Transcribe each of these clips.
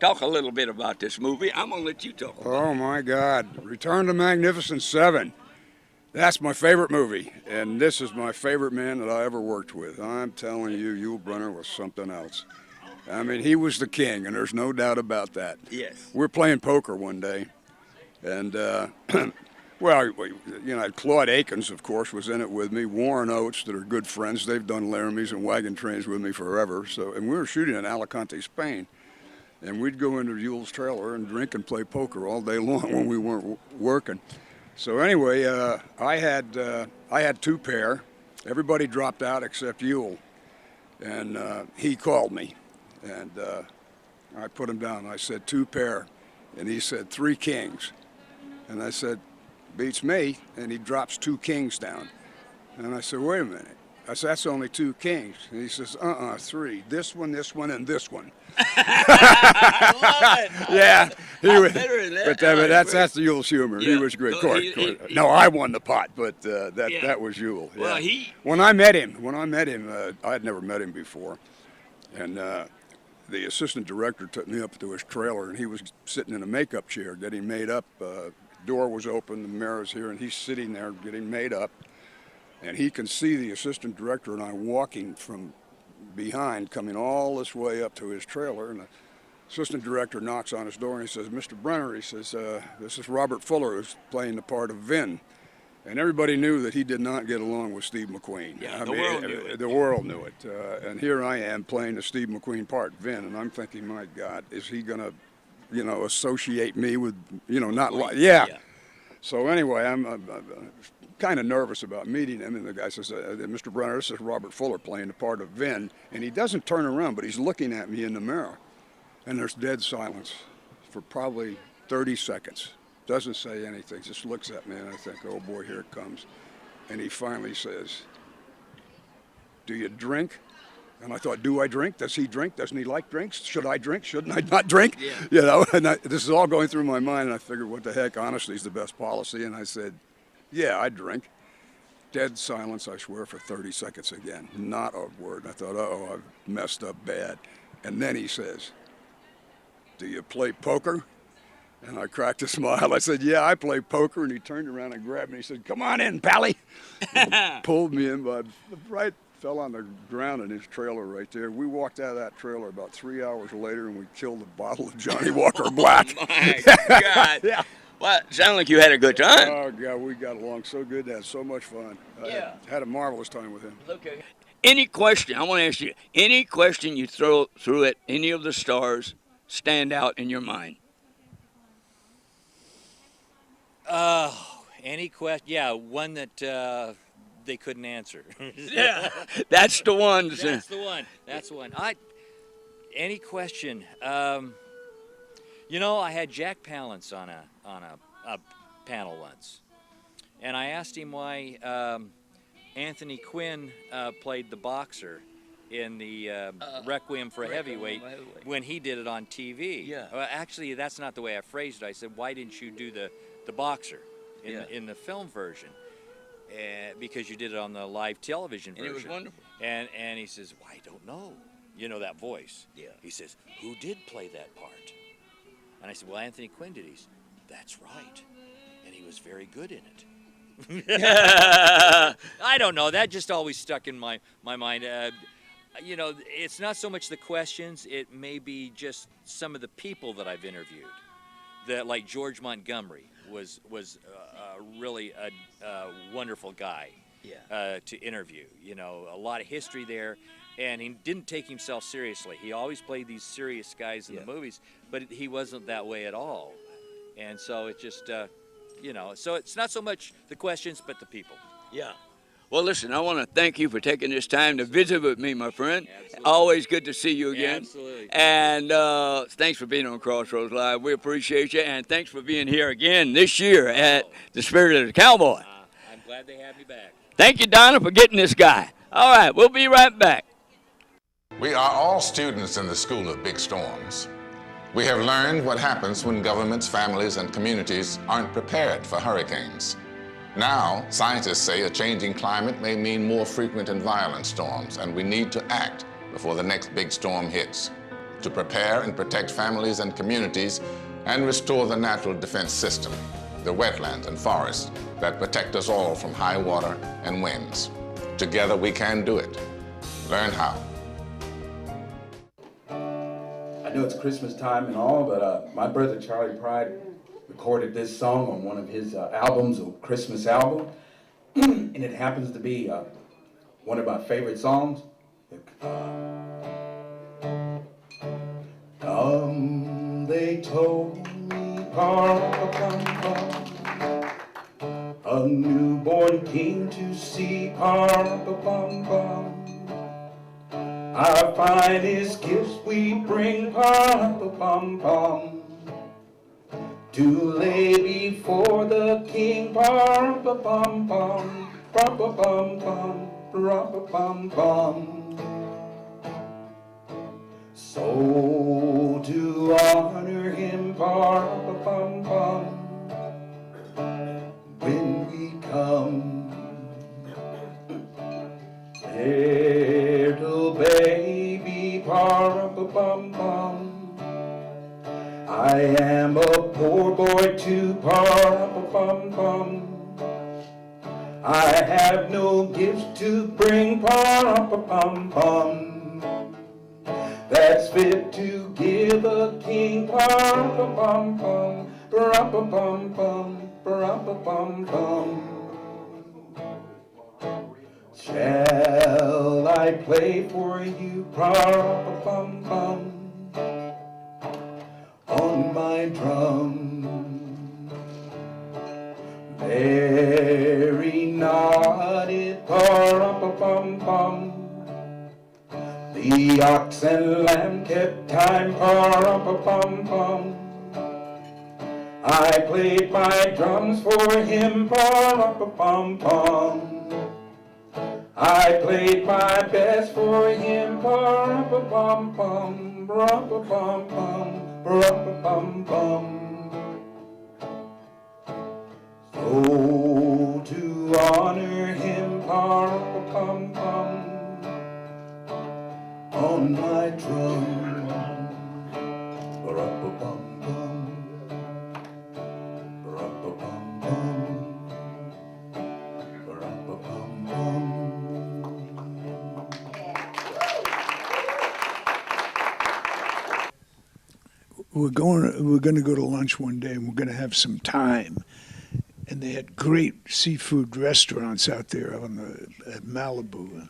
talk a little bit about this movie. I'm going to let you talk about it. Oh my God, Return to Magnificent Seven. That's my favorite movie, and this is my favorite man that I ever worked with. I'm telling you, Yul Brynner was something else. I mean, he was the king, and there's no doubt about that. Yes. We're playing poker one day, and well, Claude Akins, of course, was in it with me. Warren Oates, that are good friends. They've done Laramies and wagon trains with me forever. So, and we were shooting in Alicante, Spain, and we'd go into Yul's trailer and drink and play poker all day long when we weren't working. So anyway, I had two pair. Everybody dropped out except Yule, and he called me, and I put him down. I said, two pair, and he said, three kings, and I said, beats me, and he drops two kings down, and I said, wait a minute. I said, that's only two kings, and he says, three. This one, and this one. I love it. Yeah, he was. But That's the Yule's humor. Yeah. He was great. So No, I won the pot, but that was Yule. Yeah. Well, when I met him, I had never met him before, and the assistant director took me up to his trailer, and he was sitting in a makeup chair getting made up. Door was open, the mirror's here, and he's sitting there getting made up, and he can see the assistant director and I walking from behind, coming all this way up to his trailer, and the assistant director knocks on his door and he says, Mr. Brynner, he says, this is Robert Fuller, who's playing the part of Vin. And everybody knew that he did not get along with Steve McQueen. Yeah, world knew it. The world knew it. And here I am playing the Steve McQueen part, Vin, and I'm thinking, my God, is he going to, associate me with, not like, yeah. So anyway, I'm kind of nervous about meeting him, and the guy says, Mr. Brynner, this is Robert Fuller playing the part of Vin, and he doesn't turn around, but he's looking at me in the mirror, and there's dead silence for probably 30 seconds. Doesn't say anything, just looks at me, and I think, oh boy, here it comes. And he finally says, do you drink? And I thought, do I drink? Does he drink? Doesn't he like drinks? Should I drink? Shouldn't I not drink? Yeah. And this is all going through my mind, and I figured, what the heck, honesty is the best policy, and I said, yeah, I drink. Dead silence, I swear, for 30 seconds again. Not a word. I thought, uh-oh, I've messed up bad. And then he says, do you play poker? And I cracked a smile. I said, yeah, I play poker. And he turned around and grabbed me. He said, come on in, Pally. Pulled me in, but fell on the ground in his trailer right there. We walked out of that trailer about 3 hours later, and we killed a bottle of Johnny Walker Black. Oh, my God. Yeah. Well, it sounded like you had a good time. Oh, God, we got along so good. Had so much fun. Yeah. I had a marvelous time with him. Okay. Any question, I want to ask you, any question you throw at any of the stars stand out in your mind? Any question? Yeah, one that they couldn't answer. Yeah, that's the one. That's the one. That's the one. Any question? I had Jack Palance on a panel once, and I asked him why Anthony Quinn played the boxer in the Requiem for a Heavyweight when he did it on TV. Yeah. Well, actually, that's not the way I phrased it. I said, why didn't you do the boxer in the film version? Because you did it on the live television version. And it was wonderful. And he says, well, I don't know. You know that voice. Yeah. He says, who did play that part? And I said, well, Anthony Quinn did. He said, that's right. And he was very good in it. I don't know. That just always stuck in my mind. It's not so much the questions. It may be just some of the people that I've interviewed. Like George Montgomery was really a wonderful guy to interview. A lot of history there. And he didn't take himself seriously. He always played these serious guys in the movies, but he wasn't that way at all. And so it just, so it's not so much the questions, but the people. Yeah. Well, listen, I want to thank you for taking this time to visit with me, my friend. Absolutely. Always good to see you again. Absolutely. And thanks for being on Crossroads Live. We appreciate you. And thanks for being here again this year at the Spirit of the Cowboy. I'm glad they had me back. Thank you, Donna, for getting this guy. All right, we'll be right back. We are all students in the School of Big Storms. We have learned what happens when governments, families, and communities aren't prepared for hurricanes. Now, scientists say a changing climate may mean more frequent and violent storms, and we need to act before the next big storm hits. to prepare and protect families and communities and restore the natural defense system, the wetlands and forests that protect us all from high water and winds. Together we can do it. Learn how. I know it's Christmas time and all, but my brother Charlie Pride recorded this song on one of his albums, a Christmas album, and it happens to be one of my favorite songs. They told me, a newborn king to see, our finest gifts we bring, to lay before the king, so to honor him, when we come, little baby, I am a poor boy too, I have no gifts to bring, that's fit to give a king, shall I play for you, on my drum? Mary nodded, the ox and lamb kept time, I played my drums for him, I played my best for him, so to honor him, on my drum. We're going to go to lunch one day, and we're going to have some time. And they had great seafood restaurants out there at Malibu,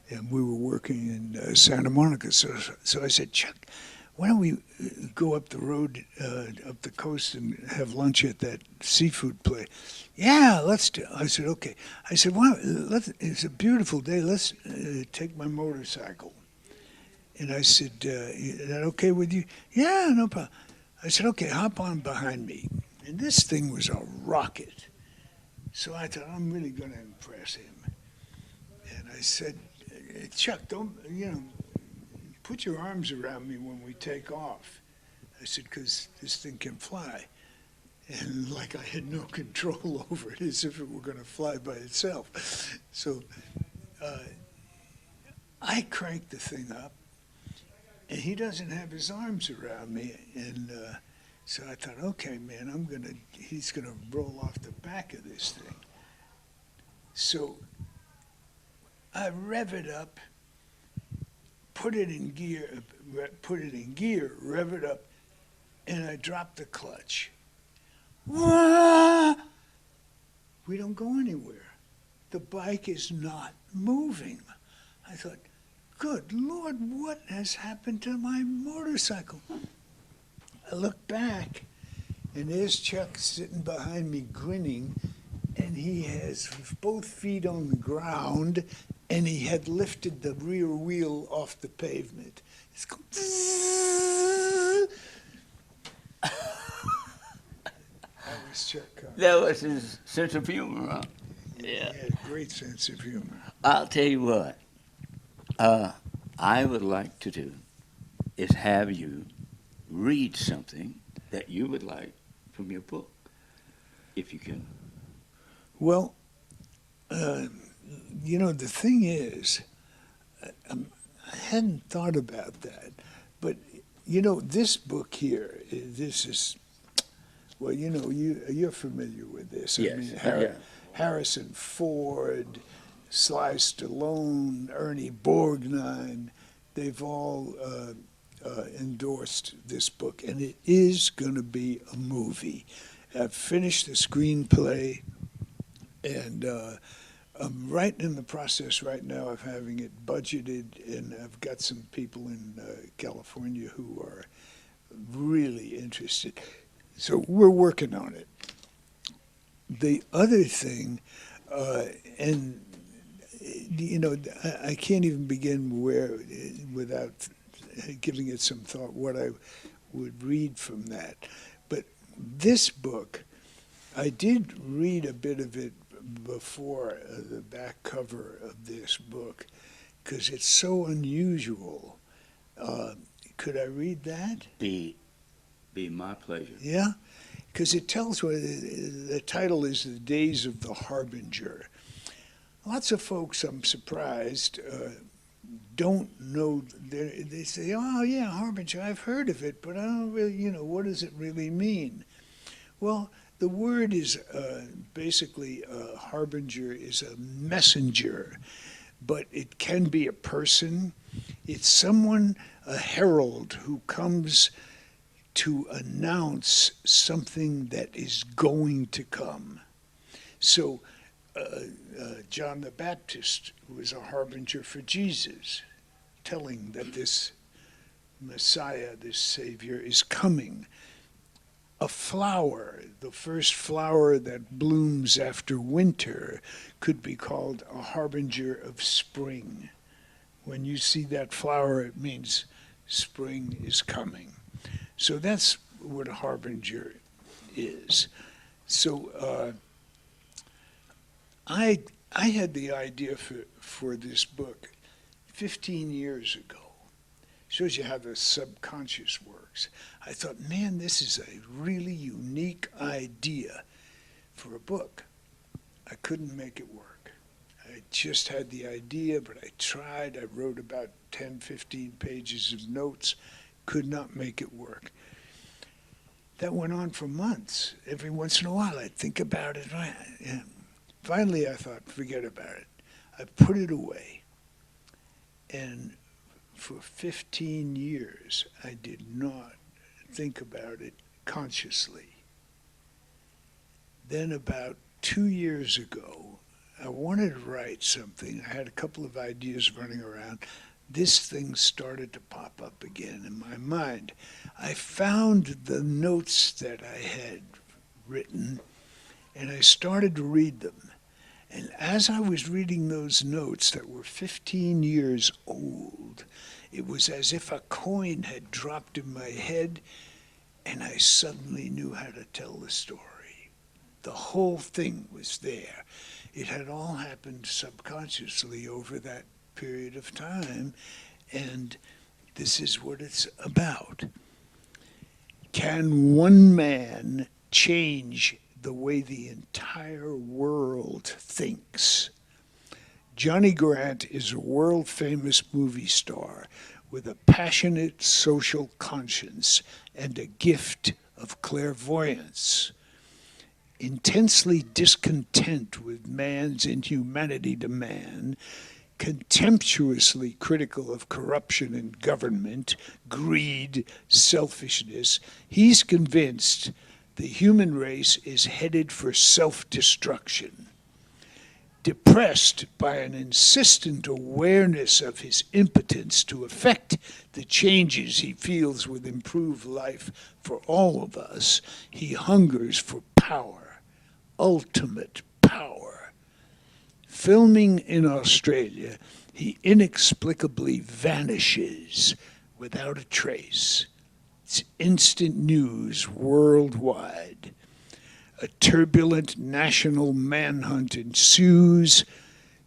and we were working in Santa Monica. So I said, Chuck, why don't we go up the road, up the coast, and have lunch at that seafood place? Yeah, let's do it. I said, okay. I said, it's a beautiful day. Let's take my motorcycle. And I said, is that okay with you? Yeah, no problem. I said, okay, hop on behind me. And this thing was a rocket. So I thought, I'm really going to impress him. And I said, Chuck, don't, put your arms around me when we take off. I said, because this thing can fly. And like I had no control over it, as if it were going to fly by itself. So I cranked the thing up, and he doesn't have his arms around me. And so I thought, okay, man, he's going to roll off the back of this thing. So I rev it up, put it in gear, rev it up, and I dropped the clutch. Wah! We don't go anywhere. The bike is not moving. I thought, good Lord, what has happened to my motorcycle? I look back, and there's Chuck sitting behind me grinning, and he has both feet on the ground, and he had lifted the rear wheel off the pavement. It's going That was Chuck Carter. That was his sense of humor, huh? Yeah. He had a great sense of humor. I'll tell you what, I would like to do is have you read something that you would like from your book, if you can. Well, the thing is, I hadn't thought about that, but this book here, this is, well, you're familiar with this. Yes, I mean, yeah. Harrison Ford, Sly Stallone, Ernie Borgnine, they've all endorsed this book, and it is going to be a movie. I've finished the screenplay, and I'm right in the process right now of having it budgeted, and I've got some people in California who are really interested. So we're working on it. The other thing, and I can't even begin without giving it some thought what I would read from that. But this book, I did read a bit of it before the back cover of this book because it's so unusual. Could I read that? Be my pleasure. Yeah, because it tells what the title is: "The Days of the Harbinger." Lots of folks, I'm surprised, don't know. They say, "Oh yeah, Harbinger, I've heard of it, but I don't really, what does it really mean?" Well, the word is basically harbinger is a messenger, but it can be a person. It's someone, a herald, who comes to announce something that is going to come. So John the Baptist was a harbinger for Jesus, telling that this Messiah, this Savior, is coming. A flower, the first flower that blooms after winter, could be called a harbinger of spring. When you see that flower, it means spring is coming. So that's what a harbinger is. So I had the idea for this book 15 years ago. Shows you how the subconscious works. I thought, man, this is a really unique idea for a book. I couldn't make it work. I just had the idea, but I tried. I wrote about 10, 15 pages of notes, could not make it work. That went on for months. Every once in a while, I'd think about it. And finally, I thought, forget about it. I put it away. And for 15 years, I did not think about it consciously. Then about 2 years ago, I wanted to write something. I had a couple of ideas running around. This thing started to pop up again in my mind. I found the notes that I had written, and I started to read them. And as I was reading those notes that were 15 years old, it was as if a coin had dropped in my head, and I suddenly knew how to tell the story. The whole thing was there. It had all happened subconsciously over that period of time, and this is what it's about. Can one man change the way the entire world thinks? Johnny Grant is a world-famous movie star with a passionate social conscience and a gift of clairvoyance. Intensely discontent with man's inhumanity to man, contemptuously critical of corruption in government, greed, selfishness, he's convinced the human race is headed for self-destruction. Depressed by an insistent awareness of his impotence to effect the changes he feels would improve life for all of us, he hungers for power, ultimate power. Filming in Australia, he inexplicably vanishes without a trace. It's instant news worldwide. A turbulent national manhunt ensues.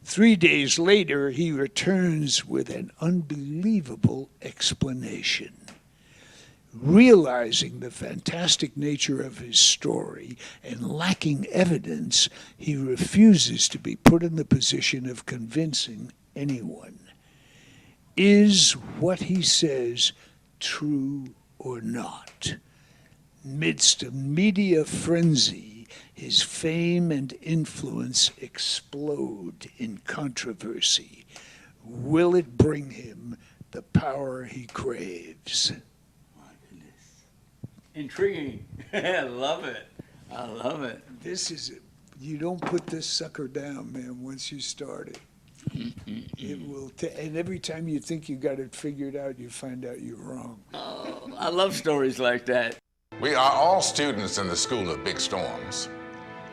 3 days later, he returns with an unbelievable explanation. Realizing the fantastic nature of his story and lacking evidence, he refuses to be put in the position of convincing anyone. Is what he says true or not. Midst of media frenzy, his fame and influence explode in controversy. Will it bring him the power he craves? My goodness. Intriguing. I love it. I love it. This is it. You don't put this sucker down, man, once you start it. It will, and every time you think you got it figured out, you find out you're wrong. Oh, I love stories like that. We are all students in the school of big storms.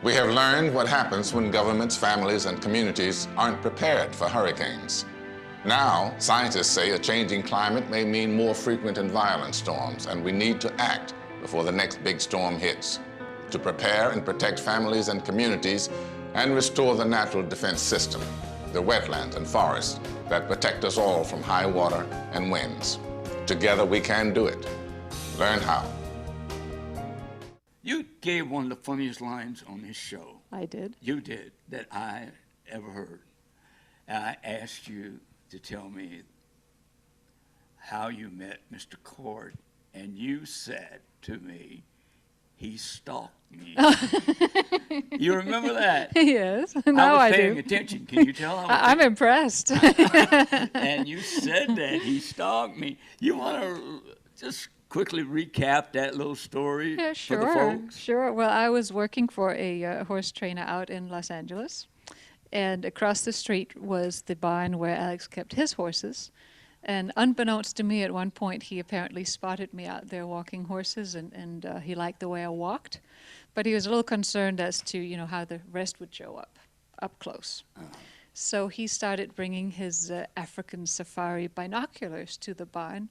We have learned what happens when governments, families, and communities aren't prepared for hurricanes. Now, scientists say a changing climate may mean more frequent and violent storms, and we need to act before the next big storm hits to prepare and protect families and communities and restore the natural defense system, the wetlands and forests that protect us all from high water and winds. Together we can do it. Learn how. You gave one of the funniest lines on this show. I did. You did, that I ever heard. And I asked you to tell me how you met Mr. Cord, and you said to me, he stalked me. You remember that? Yes, now I I was paying do. attention. Can you tell? I'm impressed. And you said that he stalked me. You want to just quickly recap that little story Yeah, for the sure, folks? sure. Well, I was working for a horse trainer out in Los Angeles, and across the street was the barn where Alex kept his horses. And unbeknownst to me, at one point, he apparently spotted me out there walking horses, and he liked the way I walked. But he was a little concerned as to, how the rest would show up close. So he started bringing his African safari binoculars to the barn,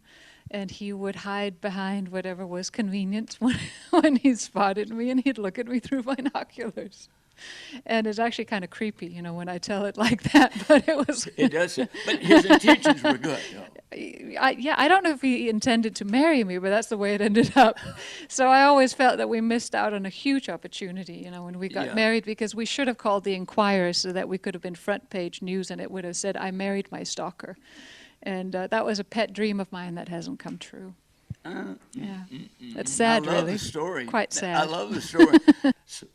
and he would hide behind whatever was convenient when he spotted me, and he'd look at me through binoculars. And it's actually kind of creepy, when I tell it like that, but it was... It does, but his intentions were good, though. I don't know if he intended to marry me, but that's the way it ended up. So I always felt that we missed out on a huge opportunity, when we got married, because we should have called the Inquirer so that we could have been front page news, and it would have said, "I married my stalker." And that was a pet dream of mine that hasn't come true. Yeah, it's sad, really. I love the story. Quite sad. I love the story.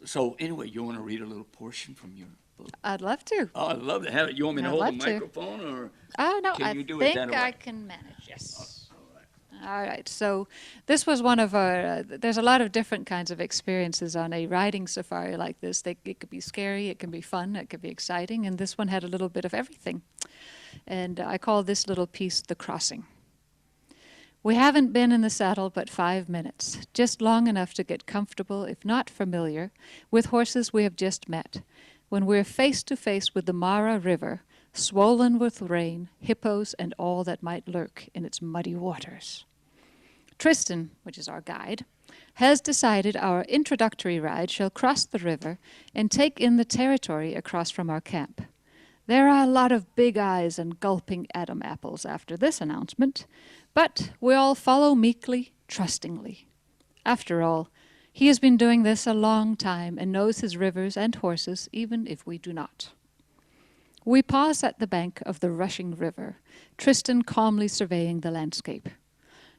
So anyway, you want to read a little portion from your book? I'd love to. Oh, I'd love to have it. You want me to I'd hold the love to. microphone, or Oh, no, can I you do it think that way? I can manage, yes. All right, so this was one of our, there's a lot of different kinds of experiences on a riding safari like this. It could be scary, it can be fun, it could be exciting, and this one had a little bit of everything. And I call this little piece The Crossing. We haven't been in the saddle but 5 minutes, just long enough to get comfortable, if not familiar, with horses we have just met, when we're face to face with the Mara River, swollen with rain, hippos, and all that might lurk in its muddy waters. Tristan, which is our guide, has decided our introductory ride shall cross the river and take in the territory across from our camp. There are a lot of big eyes and gulping Adam apples after this announcement, but we all follow meekly, trustingly. After all, he has been doing this a long time and knows his rivers and horses, even if we do not. We pause at the bank of the rushing river, Tristan calmly surveying the landscape.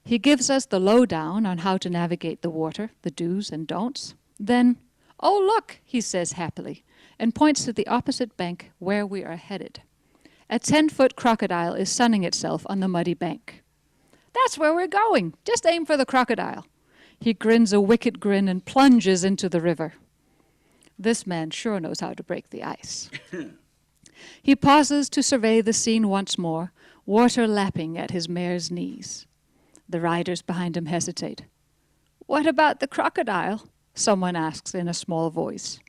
He gives us the lowdown on how to navigate the water, the do's and don'ts. Then, "Oh, look," he says happily, and points to the opposite bank where we are headed. A 10-foot crocodile is sunning itself on the muddy bank. "That's where we're going. Just aim for the crocodile." He grins a wicked grin and plunges into the river. This man sure knows how to break the ice. He pauses to survey the scene once more, water lapping at his mare's knees. The riders behind him hesitate. "What about the crocodile?" someone asks in a small voice.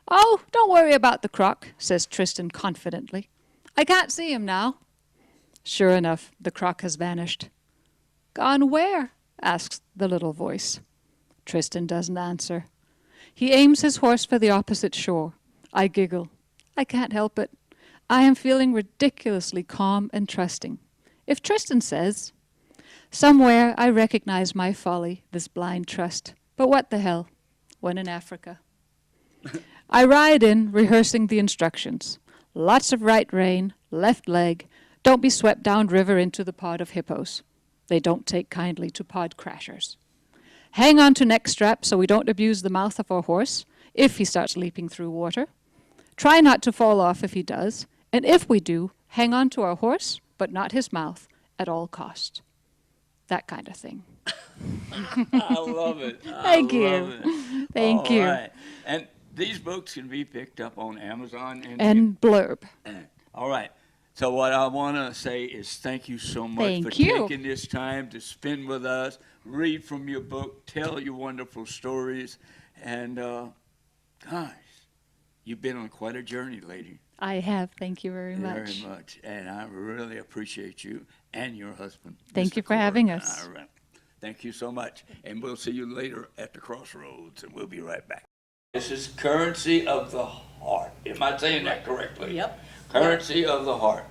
"Oh, don't worry about the croc," says Tristan confidently. "I can't see him now." Sure enough, the croc has vanished. "Gone where?" asks the little voice. Tristan doesn't answer. He aims his horse for the opposite shore. I giggle. I can't help it. I am feeling ridiculously calm and trusting. If Tristan says, somewhere I recognize my folly, this blind trust. But what the hell? When in Africa. I ride in, rehearsing the instructions. Lots of right rein, left leg. Don't be swept down river into the pod of hippos. They don't take kindly to pod crashers. Hang on to neck straps so we don't abuse the mouth of our horse if he starts leaping through water. Try not to fall off if he does, and if we do, hang on to our horse, but not his mouth, at all cost. That kind of thing. I love it. Thank you. Thank you. All right. And these books can be picked up on Amazon And Blurb. all right. So what I want to say is thank you so much Thank for you. taking this time to spend with us, read from your book, tell your wonderful stories, and gosh, you've been on quite a journey, lady. I have. Thank you very much. Very much. And I really appreciate you and your husband. Thank Mr. you for having Corey. us. All right. Thank you so much. And we'll see you later at the Crossroads, and we'll be right back. This is Currency of the Heart. Am I saying that correctly? Yep. Currency of the Heart.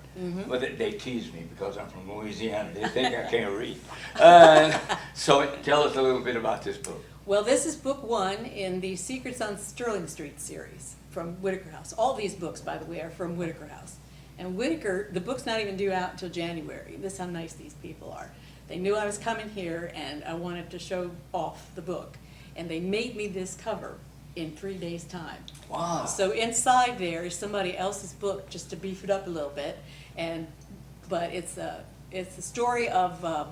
Well, they tease me because I'm from Louisiana. They think I can't read. So tell us a little bit about this book. Well, this is book one in the Secrets on Sterling Street series from Whitaker House. All these books, by the way, are from Whitaker House. And Whitaker, the book's not even due out until January. This is how nice these people are. They knew I was coming here and I wanted to show off the book. And they made me this cover in 3 days' time. Wow. So inside there is somebody else's book just to beef it up a little bit. But it's a story of,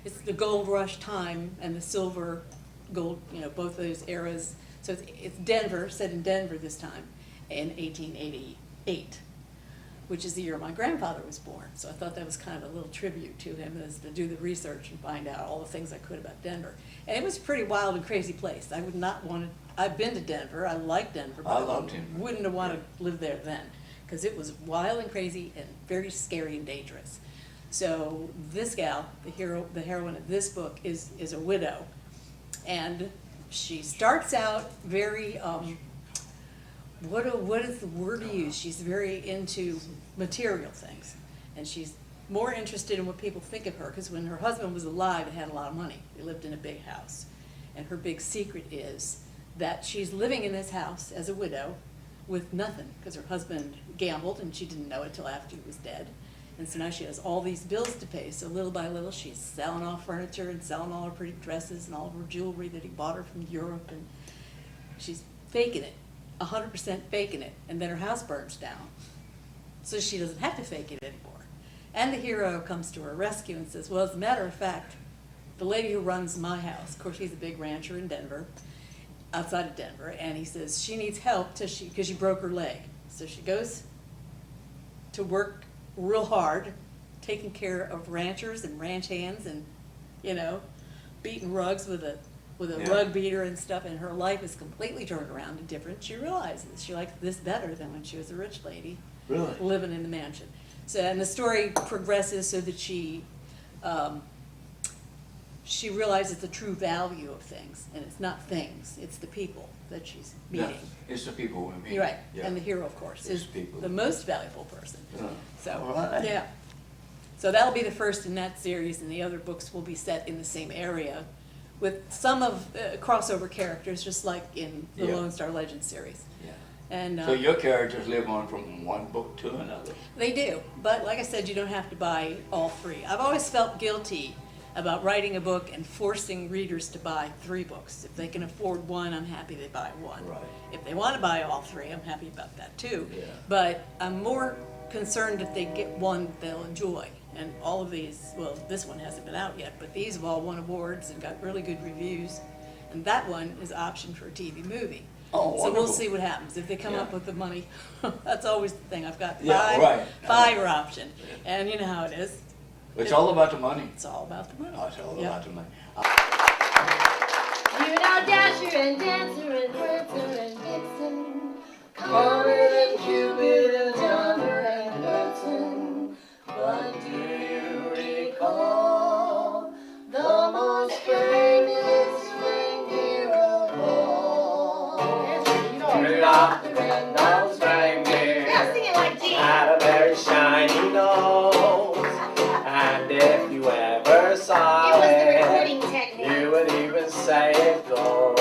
it's the gold rush time and the silver gold, both of those eras. So it's Denver, set in Denver this time, in 1888, which is the year my grandfather was born. So I thought that was kind of a little tribute to him, as to do the research and find out all the things I could about Denver. And it was a pretty wild and crazy place. I would not want to, I've been to Denver, I like Denver, but I loved Denver. wouldn't have wanted to live there then, because it was wild and crazy and very scary and dangerous. So this gal, the heroine of this book, is a widow. And she starts out very, what is the word to use? She's very into material things. And she's more interested in what people think of her, because when her husband was alive, they had a lot of money. They lived in a big house. And her big secret is that she's living in this house as a widow with nothing, because her husband gambled and she didn't know it till after he was dead. And so now she has all these bills to pay. So little by little, she's selling off furniture and selling all her pretty dresses and all of her jewelry that he bought her from Europe. And she's faking it, 100% faking it. And then her house burns down. So she doesn't have to fake it anymore. And the hero comes to her rescue and says, well, as a matter of fact, the lady who runs my house, of course, he's a big rancher in Denver, outside of Denver, and he says she needs help because she broke her leg. So she goes to work real hard, taking care of ranchers and ranch hands, and beating rugs with a rug beater and stuff. And her life is completely turned around and different. She realizes she likes this better than when she was a rich lady, Really? living in the mansion. So, and the story progresses so that she realizes the true value of things, and it's not things; it's the people that she's meeting. Yeah, it's the people we meet. You're right. Yeah. And the hero, of course, It's is people. the most valuable person. Yeah. So, All right. yeah. So that'll be the first in that series, and the other books will be set in the same area with some of crossover characters, just like in the Yeah. Lone Star Legends series. Yeah. And So your characters live on from one book to another. they do, but like I said, you don't have to buy all three. I've always felt guilty about writing a book and forcing readers to buy 3 books. If they can afford one, I'm happy they buy one. Right. If they want to buy all 3, I'm happy about that too. Yeah. But I'm more concerned if they get one that they'll enjoy. And all of these, well, this one hasn't been out yet, but these have all won awards and got really good reviews. And that one is optioned for a TV movie. Oh, So wonderful. we'll see what happens. If they come Yeah. up with the money, that's always the thing. I've got 5, Yeah, right. 5 are optioned. And you know how it is. It's all about the money. It's all about the money. Oh, it's all Yep. about the money. You're now Dasher and Dancer and Prancer and Vixen, Comet and Cupid and Donner and Blitzen. But do you recall the most famous reindeer of all? Rudolph the red-nosed reindeer. Now sing it like Jesus. Had a very shiny nose, and if you ever saw It was the it, recruiting technique. you would even say it goes.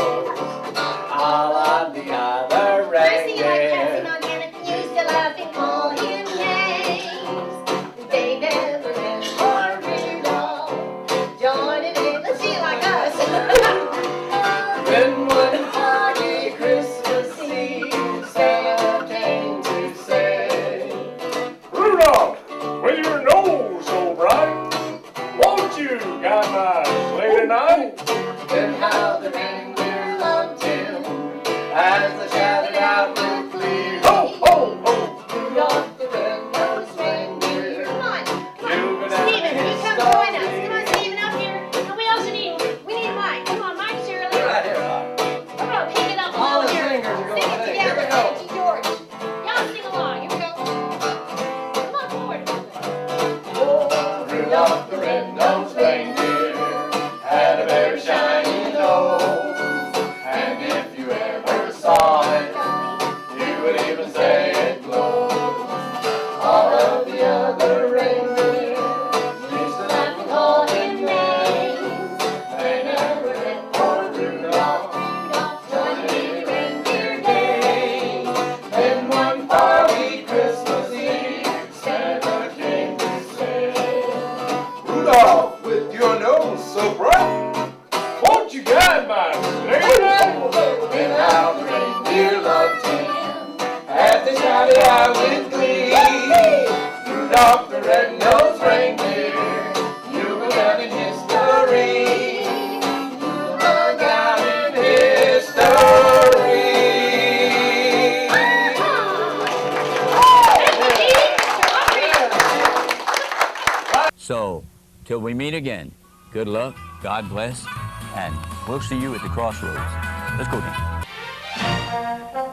All of the other Now sing it like Patsy reindeer, Montana used to laugh and call him names. They never meant for Rudolph and how the reindeer loved him as they shouted out with glee, ho, ho, ho, Rudolph the red-nosed reindeer. Come on. You've been Steven, having you his come join us. story. Come on, Steven, up here. And we also need Mike. Come on, Mike, Shirley. Right here, We're going to pick it up all the here. singers are going Sing to it sing. Here we together. go. To George. Y'all sing along. Here we go. Come on forward. Oh, Rudolph the red-nosed reindeer had a very shiny nose, and if you ever saw it, you would even say it glows. All of the other reindeer used to laugh and call him names. They never let poor Rudolph join the reindeer game. Then one foggy Christmas Eve, Santa came to say, Rudolph, with your nose so bright, won't you guide my sleigh? And how the reindeer loved him as they shouted out with glee. Rudolph the red-nosed reindeer, you'll go down in history. You'll go down in history. So, till we meet again, good luck, God bless, and we'll see you at the Crossroads. Let's go then.